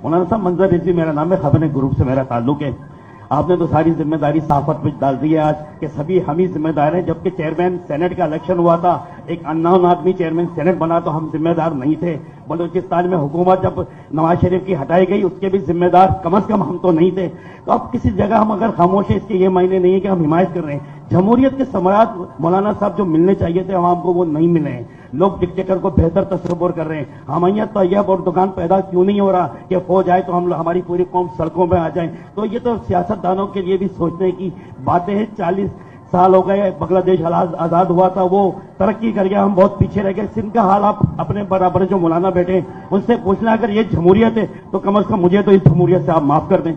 مولانا صاحب منظر رضوی میرا نام ہے، خبر گروپ سے میرا تعلق ہے. آپ نے تو ساری ذمہ داری صحافت پہ ڈال دی ہے آج کہ سبھی ہم ہی ذمہ دار ہیں، جبکہ چیئرمین سینٹ کا الیکشن ہوا تھا، ایک اننون آدمی چیئرمین سینٹ بنا تو ہم ذمہ دار نہیں تھے. بلوچستان میں حکومت جب نواز شریف کی ہٹائی گئی اس کے بھی ذمہ دار کم از کم ہم تو نہیں تھے. تو اب کسی جگہ ہم اگر خاموش ہیں اس کے یہ معنی نہیں ہے کہ ہم حمایت کر رہے ہیں. جمہوریت کے ثمرات مولانا صاحب جو ملنے چاہیے تھے عوام کو وہ نہیں ملے ہیں. لوگ ڈکٹیٹر کو بہتر تصور کر رہے ہیں. ہمیت طیب اور دکان پیدا کیوں نہیں ہو رہا کہ فوج آئے تو ہماری پوری قوم سڑکوں پہ آ جائیں. تو یہ تو سیاست دانوں کے لیے بھی سوچنے کی باتیں ہیں. 40 سال ہو گئے بنگلہ دیش آزاد ہوا تھا، وہ ترقی کر گیا، ہم بہت پیچھے رہ گئے. سندھ کا حال آپ اپنے برابر جو مولانا بیٹھے ہیں ان سے پوچھنا، اگر یہ جمہوریت ہے تو کم از کم مجھے تو اس جمہوریت سے آپ معاف کر دیں.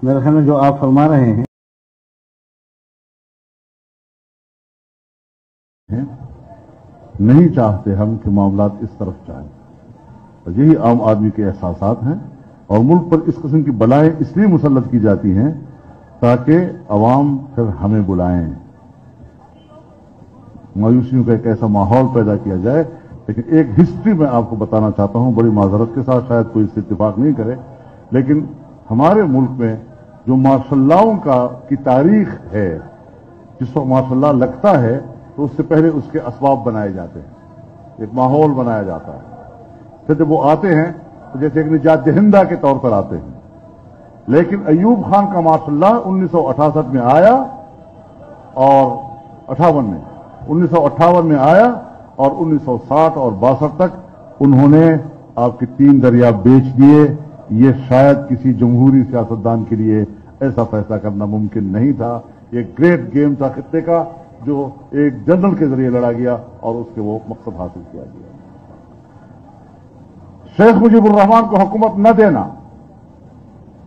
میرے خیال میں جو آپ فرما رہے ہیں نہیں چاہتے ہم کہ معاملات اس طرف جائیں. یہی عام آدمی کے احساسات ہیں اور ملک پر اس قسم کی بلائیں اس لیے مسلط کی جاتی ہیں تاکہ عوام پھر ہمیں بلائیں، مایوسیوں کا ایک ایسا ماحول پیدا کیا جائے. لیکن ایک ہسٹری میں آپ کو بتانا چاہتا ہوں، بڑی معذرت کے ساتھ، شاید کوئی اس سے اتفاق نہیں کرے، لیکن ہمارے ملک میں جو ماشاء اللہ کی تاریخ ہے، جس وقت ماشاء اللہ لگتا ہے تو اس سے پہلے اس کے اسباب بنائے جاتے ہیں، ایک ماحول بنایا جاتا ہے. پھر جب وہ آتے ہیں تو جیسے ایک نجات دہندہ کے طور پر آتے ہیں. لیکن ایوب خان کا ماشاء اللہ 1968 میں آیا اور 1958 میں آیا اور 1960 اور 62 تک انہوں نے آپ کے 3 دریا بیچ دیے. یہ شاید کسی جمہوری سیاستدان کے لیے ایسا فیصلہ کرنا ممکن نہیں تھا. یہ گریٹ گیم تھا خطے کا جو ایک جنرل کے ذریعے لڑا گیا اور اس کے وہ مقصد حاصل کیا گیا. شیخ مجیب الرحمان کو حکومت نہ دینا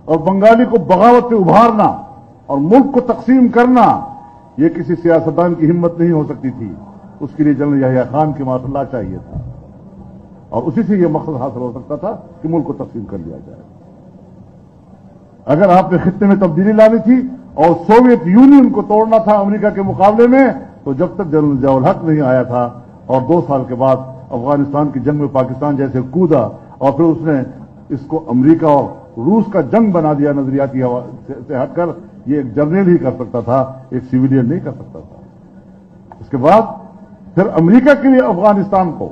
اور بنگالی کو بغاوت سے ابھارنا اور ملک کو تقسیم کرنا، یہ کسی سیاستدان کی ہمت نہیں ہو سکتی تھی. اس کے لیے جنرل یحییٰ خان کی ماشاء اللہ چاہیے تھا اور اسی سے یہ مقصد حاصل ہو سکتا تھا کہ ملک کو تقسیم کر لیا جائے. اگر آپ نے خطے میں تبدیلی لانی تھی اور سوویت یونین کو توڑنا تھا امریکہ کے مقابلے میں، تو جب تک جنرل ضیاء الحق نہیں آیا تھا اور 2 سال کے بعد افغانستان کی جنگ میں پاکستان جیسے کودا اور پھر اس نے اس کو امریکہ اور روس کا جنگ بنا دیا نظریاتی سے ہٹ کر، یہ ایک جنرل ہی کر سکتا تھا، ایک سویلین نہیں کر سکتا تھا. اس کے بعد پھر امریکہ کے لیے افغانستان کو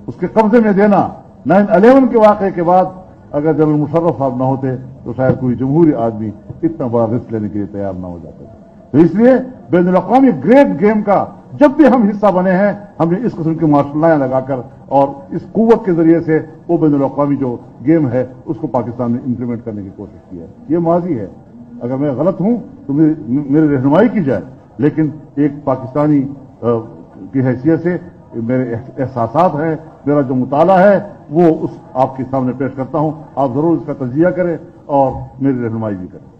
اس کے قبضے میں دینا، 9/11 کے واقعے کے بعد اگر جنرل مشرف صاحب نہ ہوتے تو شاید کوئی جمہوری آدمی اتنا بڑا رسک لینے کے لیے تیار نہ ہو جاتا تھا. تو اس لیے بین الاقوامی گریٹ گیم کا جب بھی ہم حصہ بنے ہیں، ہم نے اس قسم کی مارشلائیں لگا کر اور اس قوت کے ذریعے سے وہ بین الاقوامی جو گیم ہے اس کو پاکستان نے امپلیمنٹ کرنے کی کوشش کی ہے. یہ ماضی ہے، اگر میں غلط ہوں تو میری رہنمائی کی جائے، لیکن ایک پاکستانی کی حیثیت سے میرے احساسات ہیں، میرا جو مطالعہ ہے وہ آپ کے سامنے پیش کرتا ہوں. آپ ضرور اس کا تجزیہ کریں اور میری رہنمائی بھی کریں.